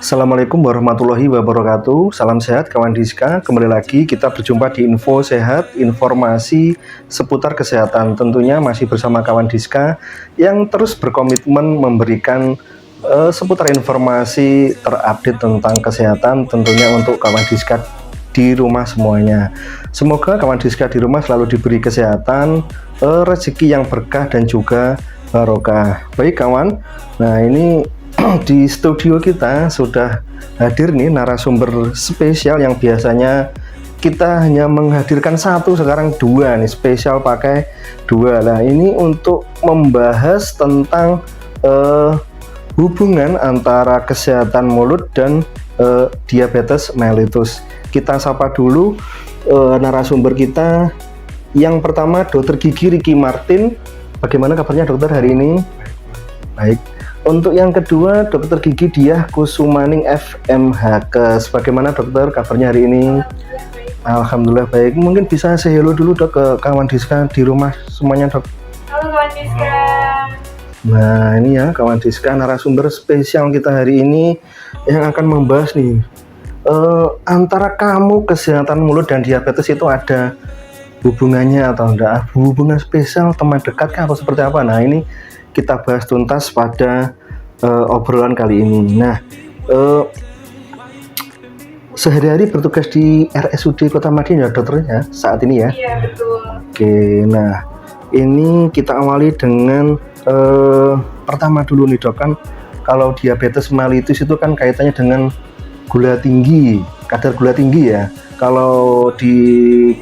Assalamualaikum warahmatullahi wabarakatuh. Salam sehat kawan Diska. Kembali lagi kita berjumpa di Info Sehat, informasi seputar kesehatan. Tentunya masih bersama kawan Diska yang terus berkomitmen memberikan seputar informasi terupdate tentang kesehatan, tentunya untuk kawan Diska di rumah semuanya. Semoga kawan Diska di rumah selalu diberi kesehatan, rezeki yang berkah dan juga barokah. Baik kawan, nah ini di studio kita sudah hadir nih narasumber spesial yang biasanya kita hanya menghadirkan satu, sekarang dua nih, spesial pakai dua lah. Ini untuk membahas tentang hubungan antara kesehatan mulut dan diabetes mellitus. Kita sapa dulu narasumber kita. Yang pertama Dokter Gigi Ricky Martin. Bagaimana kabarnya dokter hari ini? Baik. Untuk yang kedua, Dokter Gigi Diah Kusumaning FMHK. Bagaimana dokter kabarnya hari ini? Alhamdulillah baik. Mungkin bisa say hello dulu dok ke kawan Diska di rumah semuanya dok. Halo kawan Diska. Nah ini ya kawan Diska, narasumber spesial kita hari ini yang akan membahas nih antara kamu kesehatan mulut dan diabetes itu ada hubungannya atau enggak? Hubungan spesial, teman dekat kah atau seperti apa? Nah ini kita bahas tuntas pada obrolan kali ini. Nah, sehari-hari bertugas di RSUD Kota Madiun ya dokternya saat ini ya? Iya betul. Oke, nah ini kita awali dengan pertama dulu nih dok, kan kalau diabetes mellitus itu kan kaitannya dengan gula tinggi, kadar gula tinggi ya. Kalau di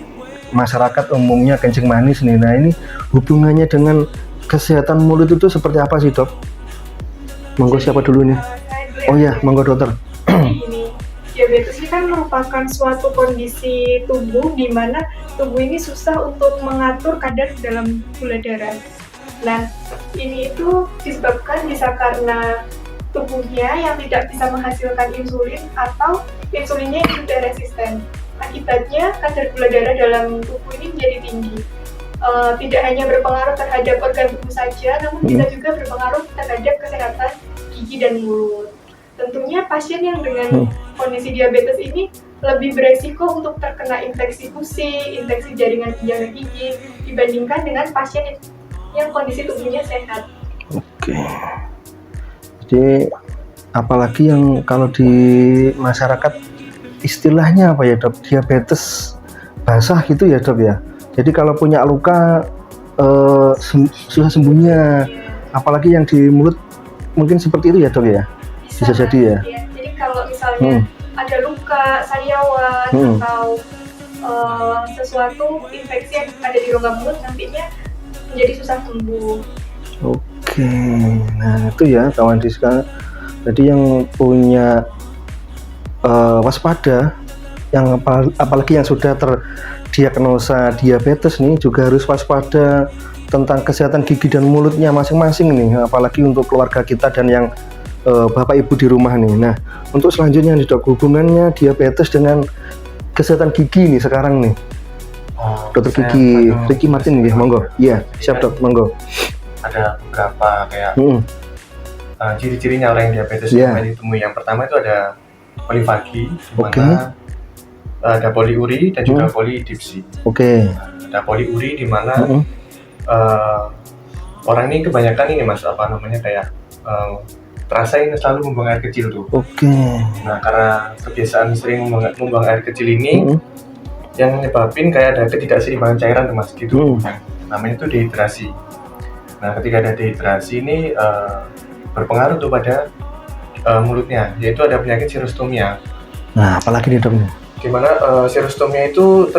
masyarakat umumnya kencing manis nih. Nah ini hubungannya dengan kesehatan mulut itu seperti apa sih dok? Monggo siapa dulu nih? Oh ya, monggo dokter. Ini diabetes ini kan merupakan suatu kondisi tubuh di mana tubuh ini susah untuk mengatur kadar dalam gula darah. Nah, ini itu disebabkan bisa karena tubuhnya yang tidak bisa menghasilkan insulin atau insulinnya yang sudah resisten. Akibatnya kadar gula darah dalam tubuh ini menjadi tinggi. Tidak hanya berpengaruh terhadap organ tubuh saja, namun bisa juga berpengaruh terhadap kesehatan gigi dan mulut. Tentunya pasien yang dengan kondisi diabetes ini lebih beresiko untuk terkena infeksi gusi, infeksi jaringan ginjal dan gigi dibandingkan dengan pasien yang kondisi tubuhnya sehat. Oke. Jadi apalagi yang kalau di masyarakat istilahnya apa ya dok? Diabetes basah gitu ya dok ya? Jadi kalau punya luka susah sembuhnya, apalagi yang di mulut mungkin seperti itu ya dok ya? Bisa jadi ya? Iya. Jadi kalau misalnya ada luka, sariawan atau sesuatu infeksi yang ada di rongga mulut nantinya menjadi susah sembuh. Oke, nah itu ya kawan Diska. Jadi yang punya waspada, yang apalagi yang sudah terdiagnosa diabetes nih juga harus waspada tentang kesehatan gigi dan mulutnya masing-masing nih, apalagi untuk keluarga kita dan yang bapak ibu di rumah nih. Nah untuk selanjutnya nih dok, hubungannya diabetes dengan kesehatan gigi nih sekarang nih. Dokter Gigi Ricky Martin nih, monggo. Iya siap dok, monggo. Ada beberapa kayak ciri-cirinya orang yang diabetes yang ditemui. Yang pertama itu ada polifagi, dimana ada poliuri dan juga polidipsi. Ada poliuri di mana orang ini kebanyakan ini mas kayak terasa ini selalu membuang air kecil tuh. Nah karena kebiasaan sering membuang air kecil ini yang menyebabkan kayak ada ketidakseimbangan cairan tuh mas gitu. Namanya itu dehidrasi. Nah ketika ada dehidrasi ini berpengaruh tuh pada mulutnya, yaitu ada penyakit xerostomia. Nah apalagi nih dok? Dimana xerostomia itu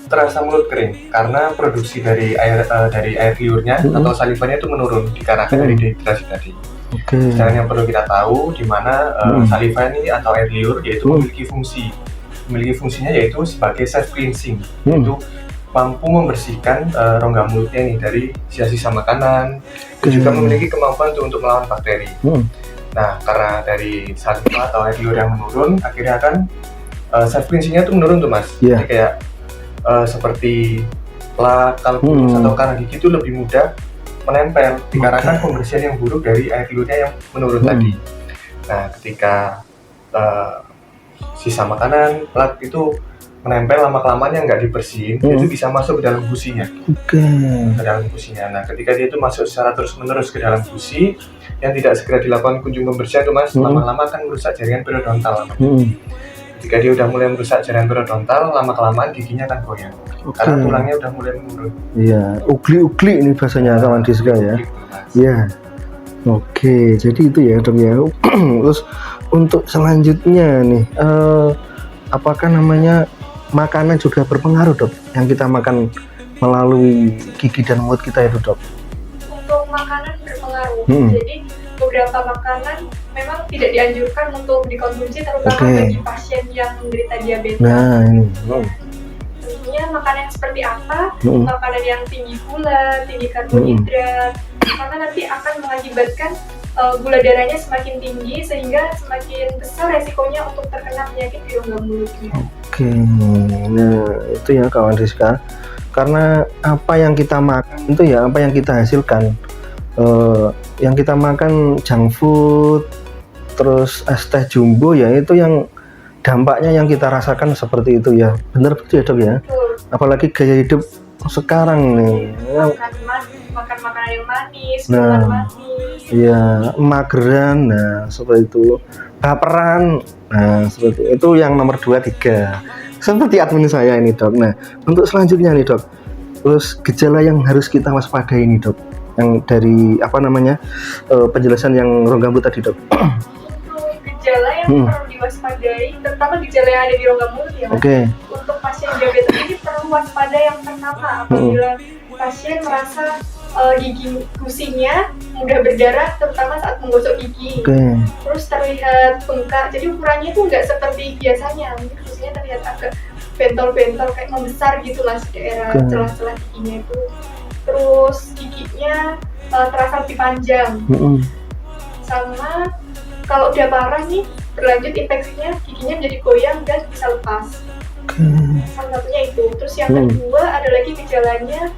terasa mulut kering karena produksi dari air liurnya atau salivanya itu menurun dikarenakan dari dehidrasi tadi. Sedangkan yang perlu kita tahu di mana saliva ini atau air liur yaitu memiliki fungsinya yaitu sebagai self cleansing, yaitu mampu membersihkan rongga mulutnya ini dari sisa-sisa makanan, dan juga memiliki kemampuan untuk melawan bakteri. Nah karena dari saliva atau air liur yang menurun, akhirnya akan self cleansingnya itu menurun tuh mas. Jadi kayak seperti plak, kalkulus atau karang gigi itu lebih mudah menempel dikarenakan pembersihan yang buruk dari air liurnya yang menurun tadi. Nah ketika eh, sisa makanan, plak itu menempel lama-kelamaan yang nggak dibersihin, itu bisa masuk ke dalam gusinya. Ke dalam gusinya. Nah, ketika dia itu masuk secara terus-menerus ke dalam gusi, yang tidak segera dilakukan kunjung pembersihan itu Mas, lama-lama akan merusak jaringan periodontal. Ketika dia udah mulai merusak jaringan periodontal, lama-kelamaan giginya akan goyang. Karena tulangnya udah mulai menurun. Iya, ugli-ugli ini bahasanya kawan Diska ya. Iya. Oke, jadi itu ya dok ya. Terus untuk selanjutnya nih, apakah namanya makanan juga berpengaruh dok? Yang kita makan melalui gigi dan mulut kita itu dok? Untuk makanan berpengaruh. Jadi beberapa makanan memang tidak dianjurkan untuk dikonsumsi, terutama bagi pasien yang menderita diabetes. Nah ini. Tentunya makanan yang seperti apa? Makanan yang tinggi gula, tinggi karbohidrat, karena nanti akan mengakibatkan gula darahnya semakin tinggi sehingga semakin besar resikonya untuk terkena penyakit di rongga mulutnya. Oke, nah itu ya kawan Diska. Karena apa yang kita makan itu ya apa yang kita hasilkan. Yang kita makan junk food, terus es teh jumbo ya itu yang dampaknya yang kita rasakan seperti itu ya. Benar betul ya dok ya. Apalagi gaya hidup sekarang nih. Makan makanan yang manis, nah, manis. Iya, mageran, nah seperti itu. Baperan, nah seperti itu yang nomor 2, 3. Seperti admin saya ini dok. Nah untuk selanjutnya nih dok, terus gejala yang harus kita waspadai ini dok, yang dari apa namanya penjelasan yang rongga mulut tadi dok. Untuk gejala yang perlu diwaspadai, terutama gejala yang ada di rongga mulut ya. Untuk pasien diabetes ini perlu waspada yang pertama apabila pasien merasa gigi gusinya mudah berdarah, terutama saat menggosok gigi. Terus terlihat bengkak, jadi ukurannya itu nggak seperti biasanya, mungkin gusinya terlihat agak bentol-bentol kayak membesar gitu mas daerah celah-celah giginya itu. Terus giginya terasa lebih panjang. Sama kalau udah parah nih berlanjut infeksinya, giginya menjadi goyang dan bisa lepas. Salah satunya itu. Terus yang kedua ada lagi gejalanya,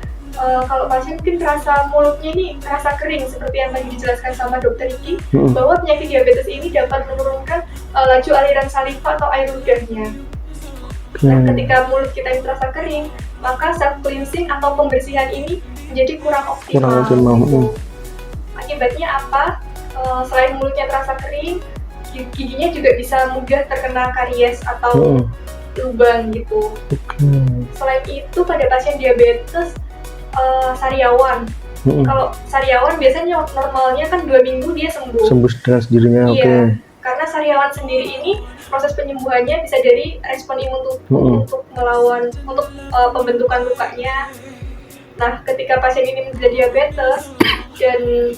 kalau pasien mungkin terasa mulutnya ini terasa kering seperti yang tadi dijelaskan sama dokter Iki, bahwa penyakit diabetes ini dapat menurunkan laju aliran saliva atau air ludahnya. Nah, ketika mulut kita ini terasa kering, maka self cleansing atau pembersihan ini menjadi kurang optimal. Akibatnya apa? Selain mulutnya terasa kering, giginya juga bisa mudah terkena karies atau lubang gitu. Selain itu pada pasien diabetes sariawan. Kalau sariawan biasanya normalnya kan 2 minggu dia sembuh dengan sendirinya. Karena sariawan sendiri ini proses penyembuhannya bisa dari respon imun tubuh untuk melawan pembentukan lukanya. Nah, ketika pasien ini menderita diabetes dan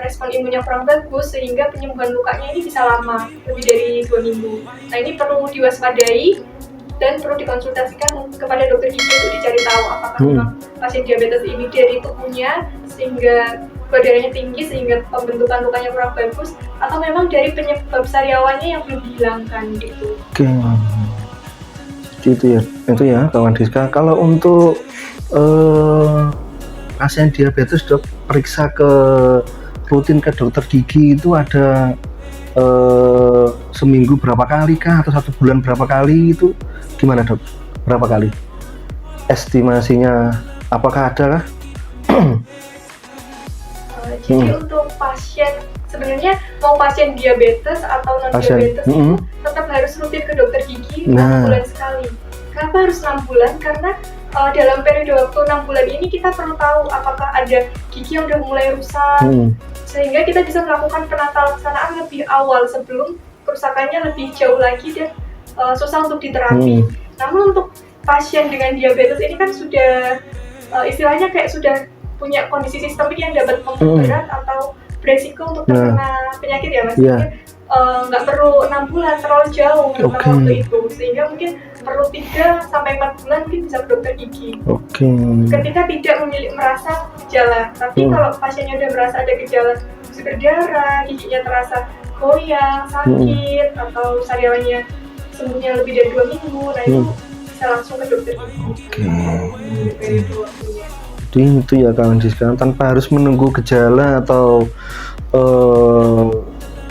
respon imunnya kurang bagus sehingga penyembuhan lukanya ini bisa lama, lebih dari 2 minggu. Nah, ini perlu diwaspadai dan perlu dikonsultasikan kepada dokter gigi untuk dicari tahu apakah memang pasien diabetes ini dari tubuhnya sehingga gula darahnya tinggi sehingga pembentukan lukanya kurang bagus, atau memang dari penyebab sariawannya yang belum dihilangkan gitu. Itu ya kawan Diska. Kalau untuk pasien diabetes dok, periksa rutin ke dokter gigi itu ada seminggu berapa kali kah atau 1 bulan berapa kali, itu gimana dok? Berapa kali? Estimasinya apakah ada kah? Jadi untuk pasien, sebenarnya mau pasien diabetes atau non diabetes itu tetap harus rutin ke dokter gigi 6 bulan sekali. Kenapa harus 6 bulan? Karena dalam periode waktu 6 bulan ini kita perlu tahu apakah ada gigi yang udah mulai rusak, sehingga kita bisa melakukan penata laksanaan lebih awal sebelum kerusakannya lebih jauh lagi dan susah untuk diterapi. Namun untuk pasien dengan diabetes ini kan sudah istilahnya kayak sudah punya kondisi sistemik yang dapat memperberat atau beresiko untuk terkena penyakit ya mas. Nggak perlu 6 bulan, terlalu jauh waktu itu, sehingga mungkin perlu 3-4 bulan mungkin bisa ke dokter gigi. Ketika tidak merasa gejala, tapi kalau pasiennya udah merasa ada gejala gusi berdarah, giginya terasa goyang, sakit, atau sariawannya sembuhnya lebih dari 2 minggu, nah itu bisa langsung ke dokter gigi. Jadi itu ya kawan Diska, tanpa harus menunggu gejala atau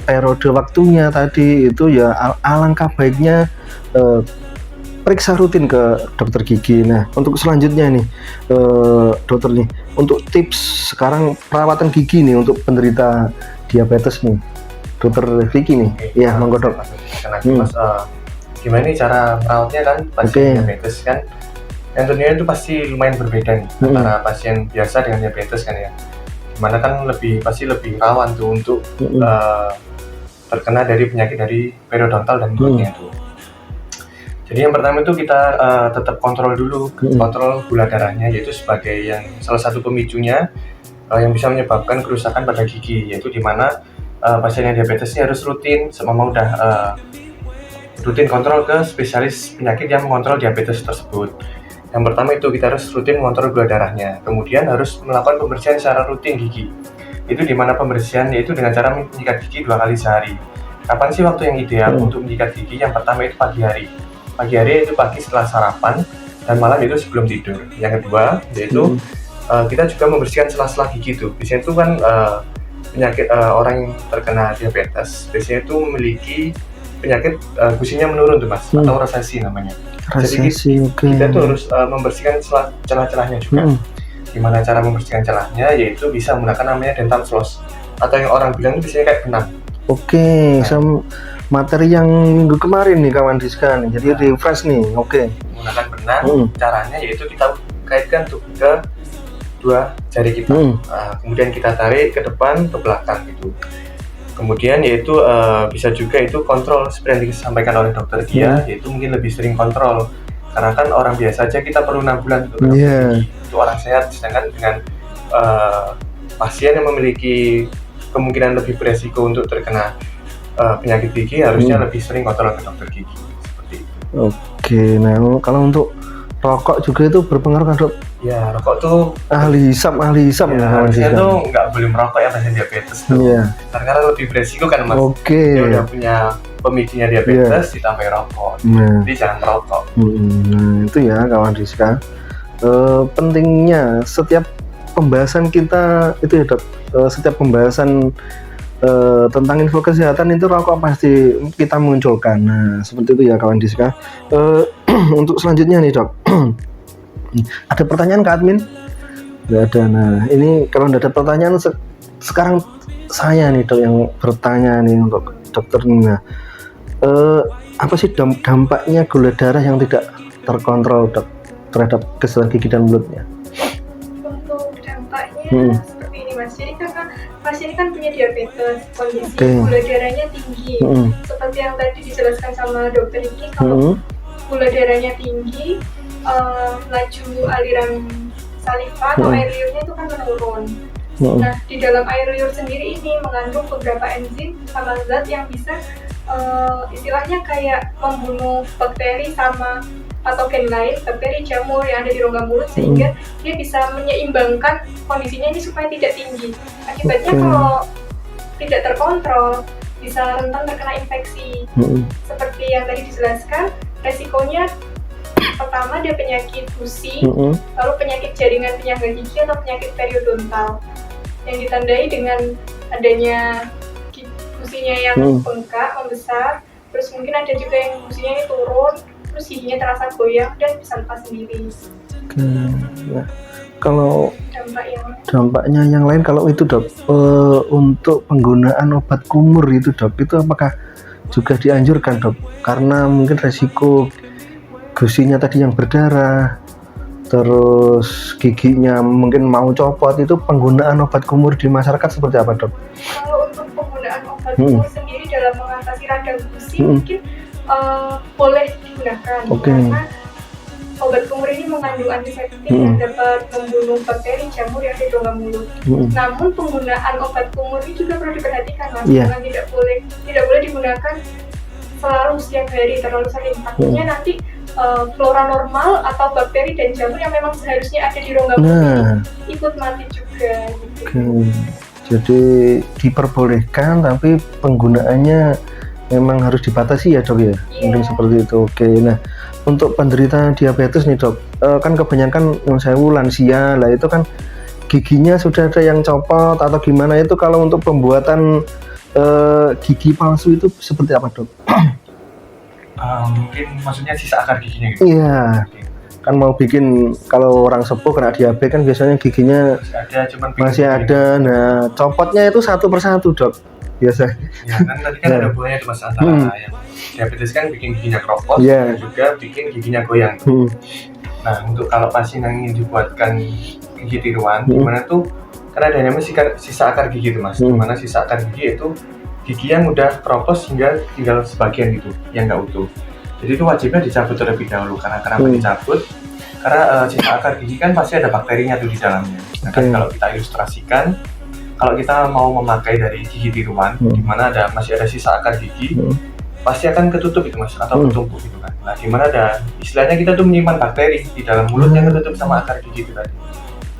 periode waktunya tadi itu ya alangkah baiknya periksa rutin ke dokter gigi. Nah, untuk selanjutnya nih dokter nih, untuk tips sekarang perawatan gigi nih untuk penderita diabetes nih, dokter Vicky nih. Ya, monggo dok. Mas, gimana nih cara merawatnya kan pasien diabetes kan? Yang tentunya itu pasti lumayan berbeda nih antara pasien biasa dengan diabetes kan ya. Dimana kan pasti lebih rawan tuh untuk terkena dari penyakit dari periodontal dan mulutnya tuh. Jadi yang pertama itu kita tetap kontrol dulu, kontrol gula darahnya, yaitu sebagai salah satu pemicunya yang bisa menyebabkan kerusakan pada gigi, yaitu dimana pasien yang diabetes ini harus rutin rutin kontrol ke spesialis penyakit yang mengontrol diabetes tersebut. Yang pertama itu kita harus rutin mengontrol gula darahnya, kemudian harus melakukan pembersihan secara rutin gigi. Itu dimana pembersihan yaitu dengan cara menyikat gigi 2 kali sehari. Kapan sih waktu yang ideal untuk menyikat gigi? Yang pertama itu pagi hari. Pagi hari itu pagi setelah sarapan, dan malam itu sebelum tidur. Yang kedua yaitu kita juga membersihkan sela-sela gigi tuh. Biasanya itu kan penyakit orang yang terkena diabetes biasanya itu memiliki penyakit gusinya menurun tuh mas, atau rosesi namanya. Jadi kita tuh harus membersihkan celah-celahnya juga. Gimana cara membersihkan celahnya? Yaitu bisa menggunakan namanya dental floss, atau yang orang bilang itu biasanya kayak benang. Materi yang minggu kemarin nih kawan Diska nih, jadi refresh nih. Menggunakan benang, caranya yaitu kita kaitkan tuh ke 2 jari kita, kemudian kita tarik ke depan ke belakang gitu. Kemudian yaitu bisa juga itu kontrol seperti yang disampaikan oleh dokter dia, yaitu mungkin lebih sering kontrol, karena kan orang biasa aja kita perlu 6 bulan untuk gigi, itu orang sehat, sedangkan dengan pasien yang memiliki kemungkinan lebih beresiko untuk terkena penyakit gigi harusnya lebih sering kontrol ke dokter gigi seperti itu. Nah kalau untuk rokok juga itu berpengaruh kan dok? Ya, rokok tuh ahli hisap ya, harusnya tuh nggak boleh merokok ya pasien diabetes tuh. Karena lebih beresiko kan mas. Dia udah punya pemicunya diabetes ditambah rokok, jadi jangan merokok. Itu ya kawan Diska, pentingnya setiap pembahasan kita itu ya dok, setiap pembahasan tentang info kesehatan itu rokok pasti kita munculkan. Nah seperti itu ya kawan Diska. Untuk selanjutnya nih dok, ada pertanyaan ke admin? Nggak ada. Nah ini kalau nggak ada pertanyaan sekarang saya nih dok yang bertanya nih untuk dokter Nina. Apa sih dampaknya gula darah yang tidak terkontrol dok terhadap kesehatan gigi dan mulutnya? Untuk dampaknya seperti ini mas, jadi kan pasien kan punya diabetes, kondisi gula darahnya tinggi, seperti yang tadi dijelaskan sama dokter Iki. Kalau gula darahnya tinggi, laju aliran saliva atau air liurnya itu kan menurun. Nah di dalam air liur sendiri ini mengandung beberapa enzim sama zat yang bisa istilahnya kayak membunuh bakteri sama patogen lain, bakteri, jamur yang ada di rongga mulut, sehingga dia bisa menyeimbangkan kondisinya ini supaya tidak tinggi. Akibatnya kalau tidak terkontrol bisa rentan terkena infeksi. Seperti yang tadi dijelaskan, resikonya pertama dia penyakit gusi, lalu penyakit jaringan penyangga gigi atau penyakit periodontal yang ditandai dengan adanya gusinya yang bengkak, membesar, terus mungkin ada juga yang gusinya ini turun, terus giginya terasa goyang dan bisa lepas sendiri. Nah, kalau dampaknya yang lain kalau itu dok, untuk penggunaan obat kumur itu dok, itu apakah juga dianjurkan dok? Karena mungkin resiko gusinya tadi yang berdarah, terus giginya mungkin mau copot, itu penggunaan obat kumur di masyarakat seperti apa dok? Kalau untuk penggunaan obat kumur sendiri dalam mengatasi radang gusi mungkin boleh digunakan, karena obat kumur ini mengandung antiseptik yang dapat membunuh bakteri, jamur yang ada di rongga mulut. Namun penggunaan obat kumur ini juga perlu diperhatikan mas, karena tidak boleh digunakan selalu setiap hari terlalu sering. Takutnya nanti flora normal atau bakteri dan jamur yang memang seharusnya ada di rongga mulut ikut mati juga. Jadi diperbolehkan tapi penggunaannya memang harus dibatasi ya dok ya, mungkin seperti itu. Nah untuk penderita diabetes nih dok, kan kebanyakan yang saya lansia lah, itu kan giginya sudah ada yang copot atau gimana, itu kalau untuk pembuatan gigi palsu itu seperti apa, Dok? Mungkin maksudnya sisa akar giginya gitu. Iya, kan mau bikin kalau orang sepuh kena diabetes kan biasanya giginya Masih ada, cuman masih ada. Nah, copotnya itu satu persatu, Dok. Biasa. Ya kan tadi kan ada hubungannya tuh Mas antara yang diabetes kan bikin giginya keropos Iya. dan juga bikin giginya goyang. Nah, untuk kalau pasien yang ingin dibuatkan gigi tiruan, dimana tuh karena ada namanya sisa akar gigi itu Mas, dimana sisa akar gigi itu gigi yang udah keropos hingga tinggal sebagian gitu, yang nggak utuh. Jadi itu wajibnya dicabut terlebih dahulu. Karena kenapa dicabut? Karena sisa akar gigi kan pasti ada bakterinya tuh di dalamnya. Nah, kan kalau kita ilustrasikan, kalau kita mau memakai dari gigi tiruan, di mana masih ada sisa akar gigi, pasti akan ketutup itu Mas, atau bertumpuk gitu kan. Nah, dimana ada istilahnya kita tuh menyimpan bakteri di dalam mulut yang ketutup sama akar gigi itu tadi.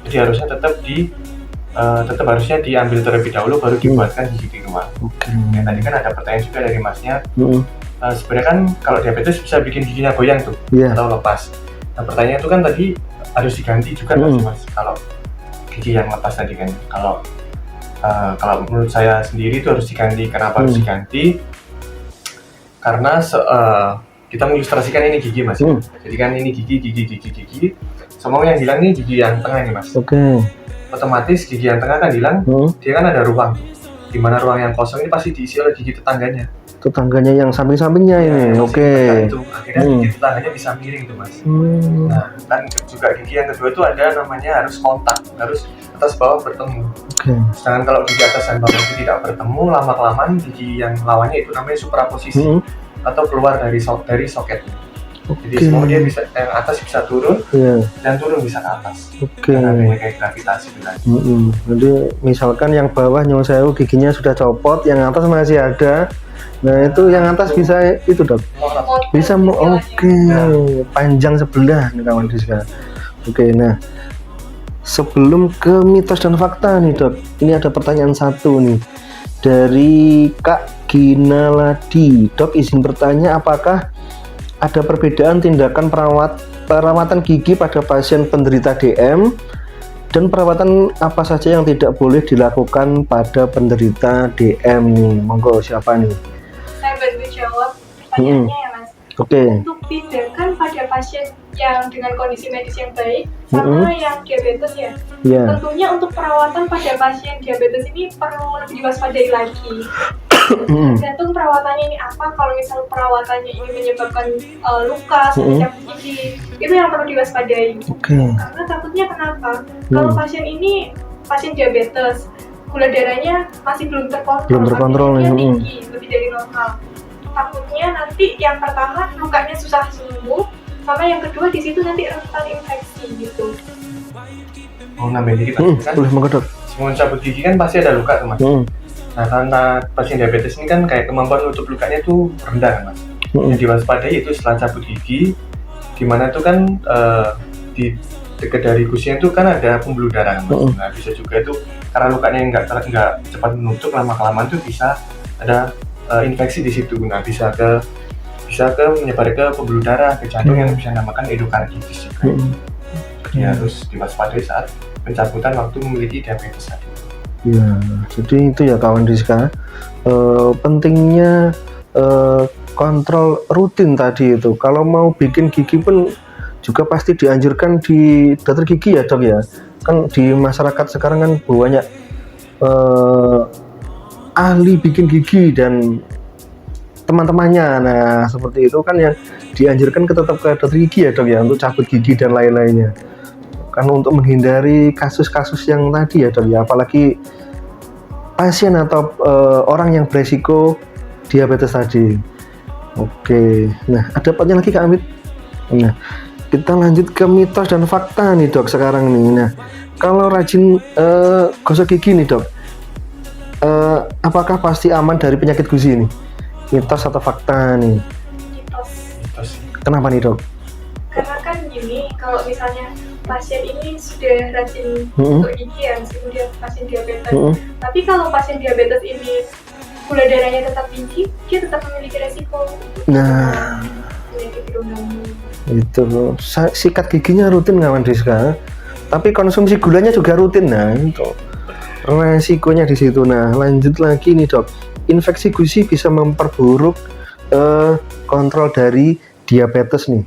Jadi harusnya tetap harusnya diambil terlebih dahulu baru dibuatkan gigi tiruan. Ya, tadi kan ada pertanyaan juga dari Masnya. Sebenarnya kan kalau diabetes bisa bikin giginya goyang tuh atau lepas. Nah, pertanyaan itu kan tadi harus diganti juga kan sih Mas, kalau gigi yang lepas tadi kan. Kalau menurut saya sendiri itu harus diganti. Kenapa harus diganti? Karena kita mengilustrasikan ini gigi Mas. Jadi kan ini gigi. Semua yang hilang ini gigi yang tengah nih Mas. Otomatis gigi yang tengah kan hilang, dia kan ada ruang. Di mana ruang yang kosong ini pasti diisi oleh gigi tetangganya. Tetangganya yang samping-sampingnya ini. Akhirnya gigi tetangganya bisa miring tuh Mas. Nah, kan juga gigi yang kedua itu ada namanya harus kontak, harus atas bawah bertemu. Sedangkan kalau gigi atas dan bawah itu tidak bertemu, lama-kelamaan gigi yang lawannya itu namanya supraposisi atau keluar dari soketnya. Jadi semua dia bisa, yang atas bisa turun dan turun bisa ke atas. Karena kayak gravitasi itu tadi. Jadi misalkan yang bawah nyuwun sewu giginya sudah copot, yang atas masih ada. Nah itu yang atas bisa itu Dok. Bisa panjang sebelah nih kawan Diska. Nah sebelum ke mitos dan fakta nih Dok, ini ada pertanyaan satu nih dari Kak Gina Ladi. Dok izin bertanya, apakah ada perbedaan tindakan perawatan gigi pada pasien penderita DM dan perawatan apa saja yang tidak boleh dilakukan pada penderita DM nih? Monggo siapa nih? Saya bantu jawab pertanyaannya ya Mas. Untuk tindakan pada pasien yang dengan kondisi medis yang baik sama yang diabetes ya. Tentunya untuk perawatan pada pasien diabetes ini perlu lebih diwaspadai lagi. Tergantung perawatannya ini apa. Kalau misal perawatannya ini menyebabkan luka semacam gigi, itu yang perlu diwaspadai. Karena takutnya kenapa? Kalau pasien ini pasien diabetes, gula darahnya masih belum terkontrol tinggi, lebih dari normal. Takutnya nanti yang pertama lukanya susah sembuh, sama yang kedua di situ nanti rentan infeksi gitu. Mau nambahin dikit kan? Boleh monggo Dok. Semua cabut gigi kan pasti ada luka tuh Mas. Nah, karena pasien diabetes ini kan kayak kemampuan nutup lukanya tuh rendah kan Mas. Yang diwaspadai itu setelah cabut gigi, dimana tuh kan di dekat dari gusinya itu kan ada pembuluh darah Mas. Nah, bisa juga itu karena lukanya nggak cepat menutup, lama-kelamaan tuh bisa ada infeksi di situ. Nah, bisa ke menyebar ke pembuluh darah, ke jantung yang bisa dinamakan endokarditis juga. Jadi harus diwaspadai saat pencabutan waktu memiliki diabetes tadi. Ya, jadi itu ya kawan Diska, pentingnya kontrol rutin tadi itu. Kalau mau bikin gigi pun juga pasti dianjurkan di dokter gigi ya Dok ya. Kan di masyarakat sekarang kan banyak ahli bikin gigi dan teman-temannya. Nah seperti itu kan yang dianjurkan tetap ke dokter gigi ya Dok ya, untuk cabut gigi dan lain-lainnya. Kan untuk menghindari kasus-kasus yang tadi ya Dok ya, apalagi pasien atau orang yang beresiko diabetes tadi. Nah ada pertanyaan lagi Kak Amit. Nah kita lanjut ke mitos dan fakta nih Dok sekarang nih. Nah kalau rajin gosok gigi nih Dok, apakah pasti aman dari penyakit gusi ini? Mitos atau fakta nih? Mitos. Kenapa nih Dok? Karena kan gini, kalau misalnya pasien ini sudah rajin untuk gigi ya, meskipun dia pasien diabetes. Tapi kalau pasien diabetes ini gula darahnya tetap tinggi, dia tetap memiliki resiko. Nah, penyakit hidung. Itu sikat giginya rutin kawan Diska, tapi konsumsi gulanya juga rutin. Nah, itu resikonya di situ. Nah, lanjut lagi nih Dok. infeksi gusi bisa memperburuk kontrol dari diabetes nih.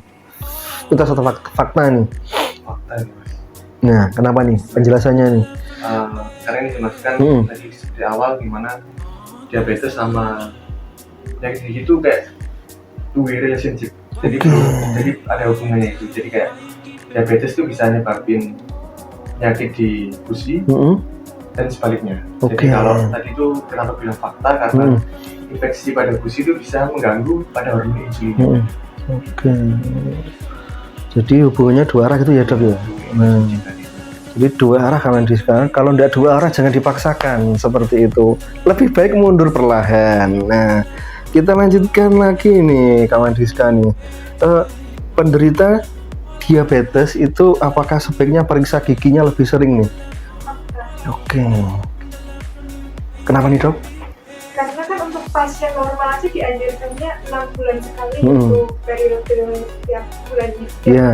Itu satu fakta nih. Fakta nih Mas. Nah, kenapa nih penjelasannya nih? Karena ini Mas kan tadi di awal gimana diabetes sama penyakit gigi itu kayak two-way relationship. Jadi jadi ada hubungannya itu. Jadi kayak diabetes itu bisa nyebabin penyakit di gusi dan sebaliknya. Jadi kalau tadi itu kenapa bilang fakta karena infeksi pada gusi itu bisa mengganggu pada hormon insulin. Jadi hubungannya dua arah gitu ya dok ya. Nah, jadi dua arah kawan Diska. Kalau tidak dua arah jangan dipaksakan seperti itu. Lebih baik mundur perlahan. Nah, kita lanjutkan lagi nih kawan Diska nih. Penderita diabetes itu apakah sebaiknya periksa giginya lebih sering nih? Kenapa nih dok? Karena kan untuk pasien normal aja dianjurkannya 6 bulan sekali untuk periode setiap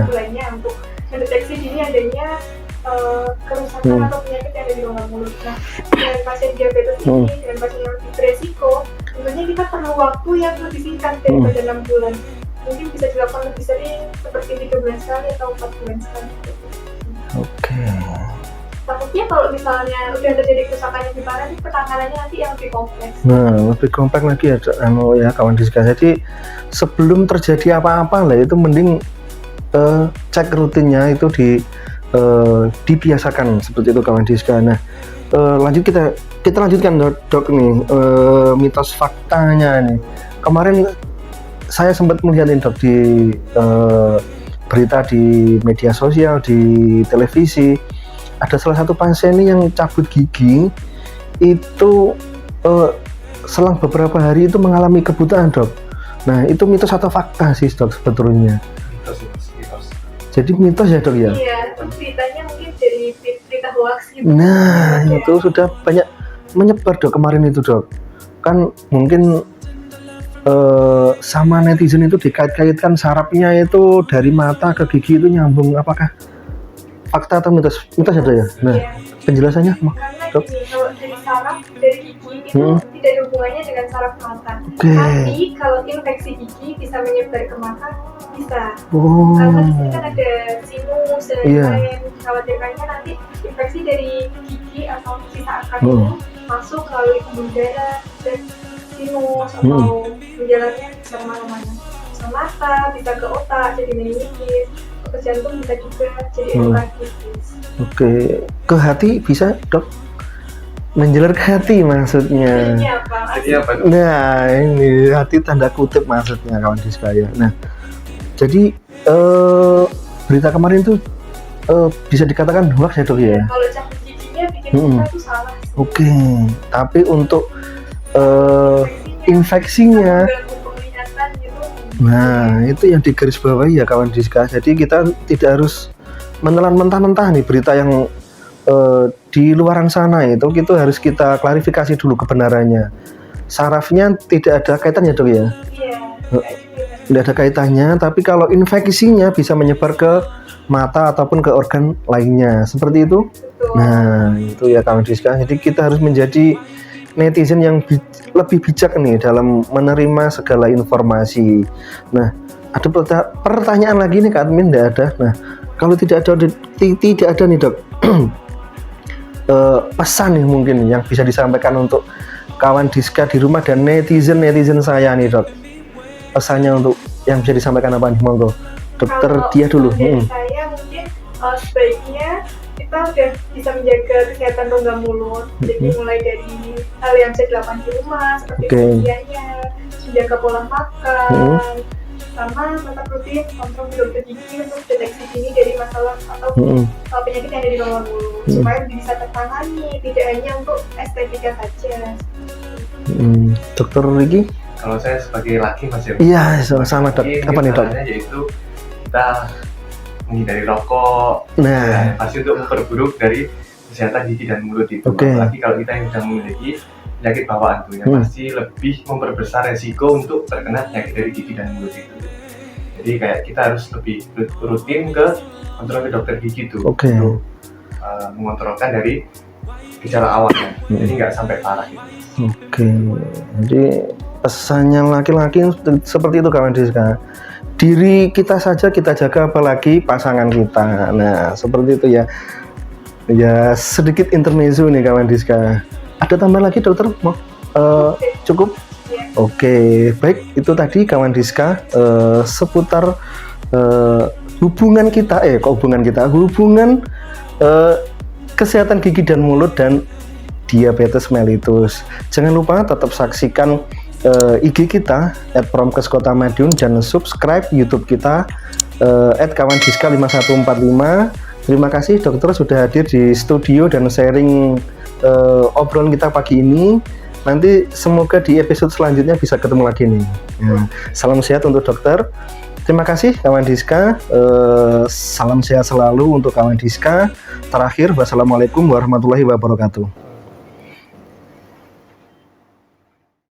bulannya untuk mendeteksi dini adanya kerusakan atau penyakit yang ada di rongga mulut. Nah, dengan pasien diabetes ini, dengan pasien yang beresiko, tentunya kita perlu waktu yang lebih singkat daripada 6 bulan. Mungkin bisa dilakukan lebih sering, seperti 3 bulan sekali atau 4 bulan sekali. Takutnya kalau misalnya udah terjadi kerusakan yang lebih parah, penanganannya nanti yang lebih kompleks. Nah, lebih kompleks lagi ya kawan Diska. Jadi sebelum terjadi apa-apa lah itu mending cek rutinnya itu dibiasakan seperti itu kawan Diska. Nah, lanjut kita lanjutkan dok nih mitos faktanya nih. Kemarin saya sempat melihat dok di berita di media sosial, di televisi, ada salah satu pasien yang cabut gigi itu selang beberapa hari itu mengalami kebutaan dok. Nah, itu mitos atau fakta sih dok sebetulnya? Mitos. Jadi mitos ya dok ya? Iya, beritanya mungkin dari berita hoax gitu. Nah, itu sudah banyak menyebar dok kemarin itu dok. Kan mungkin sama netizen itu dikait-kaitkan sarafnya itu dari mata ke gigi itu nyambung. Apakah fakta atau mitos? Mitos ya dok ya? Nah, penjelasannya karena dok? gini, kalau dari saraf dari gigi itu tidak ada hubungannya dengan saraf mata. Tapi kalau infeksi gigi bisa menyebar ke mata, bisa. Karena di sini kan ada sinus dan lain-lain. Khawatirkannya nanti infeksi dari gigi atau sisa akar itu masuk melalui pembuluh darah dan sinus atau menjalarnya bisa kemana-mana. Bisa mata, bisa ke otak, jadi meningitis. Ke jantung bisa juga jadi endokarditis. Ke hati bisa dok? Menjalar ke hati maksudnya? Jadi apa? Nah, ini hati tanda kutip maksudnya kawan Diska ya. Nah, jadi berita kemarin itu bisa dikatakan hoax ya dok ya? Kalau cabut giginya bikin kita itu salah. Tapi untuk infeksinya, nah itu yang digarisbawahi ya kawan Diska. Jadi kita tidak harus menelan mentah-mentah nih berita yang di luaran sana itu harus kita klarifikasi dulu kebenarannya. Sarafnya tidak ada kaitannya dok ya? Tidak ada kaitannya, tapi kalau infeksinya bisa menyebar ke mata ataupun ke organ lainnya, seperti itu. Nah, itu ya kawan Diska. Jadi kita harus menjadi netizen yang lebih bijak nih dalam menerima segala informasi. Nah, ada pertanyaan lagi nih Kak Admin, tidak ada. Nah, kalau tidak ada nih dok, pesan nih mungkin yang bisa disampaikan untuk kawan Diska di rumah dan netizen saya nih dok. Pesannya untuk yang bisa disampaikan apa nih, monggo dokter dia dulu. Saya mungkin sebaiknya kita udah bisa menjaga kesehatan rongga mulut. Jadi mulai dari hal yang bisa dilakukan di rumah seperti kegiatannya, menjaga pola makan, sama tetap rutin kontrol ke dokter gigi untuk deteksi dini dari masalah atau penyakit yang ada di rongga mulut supaya bisa tertangani, tidak hanya untuk estetika saja. Dokter Riki? Kalau saya sebagai laki Mas ya. Iya, sama dok. Apa nih dok? Yaitu kita menghindari rokok. Nah, pasti untuk memperburuk dari kesehatan gigi dan mulut itu. Apalagi kalau kita yang sedang memiliki penyakit bawaan tuh, yang pasti lebih memperbesar resiko untuk terkena penyakit dari gigi dan mulut itu. Jadi kayak kita harus lebih rutin ke kontrol ke dokter gigi tuh untuk mengontrolkan dari gejala awalnya, jadi nggak sampai parah gitu. Oke, jadi pesannya laki-laki seperti itu kawan Diska. Diri kita saja kita jaga, apalagi pasangan kita. Nah, seperti itu ya. Ya, sedikit intermezzo nih kawan Diska. Ada tambah lagi dokter? Cukup? Oke, baik, itu tadi kawan Diska seputar hubungan kesehatan gigi dan mulut dan diabetes mellitus. Jangan lupa tetap saksikan IG kita @promkes_kota_madiun dan subscribe YouTube kita @kawandiska5145. Terima kasih dokter sudah hadir di studio dan sharing obrolan kita pagi ini. Nanti semoga di episode selanjutnya bisa ketemu lagi nih. Ya, salam sehat untuk dokter. Terima kasih kawan Diska. Salam sehat selalu untuk kawan Diska. Terakhir, wassalamualaikum warahmatullahi wabarakatuh.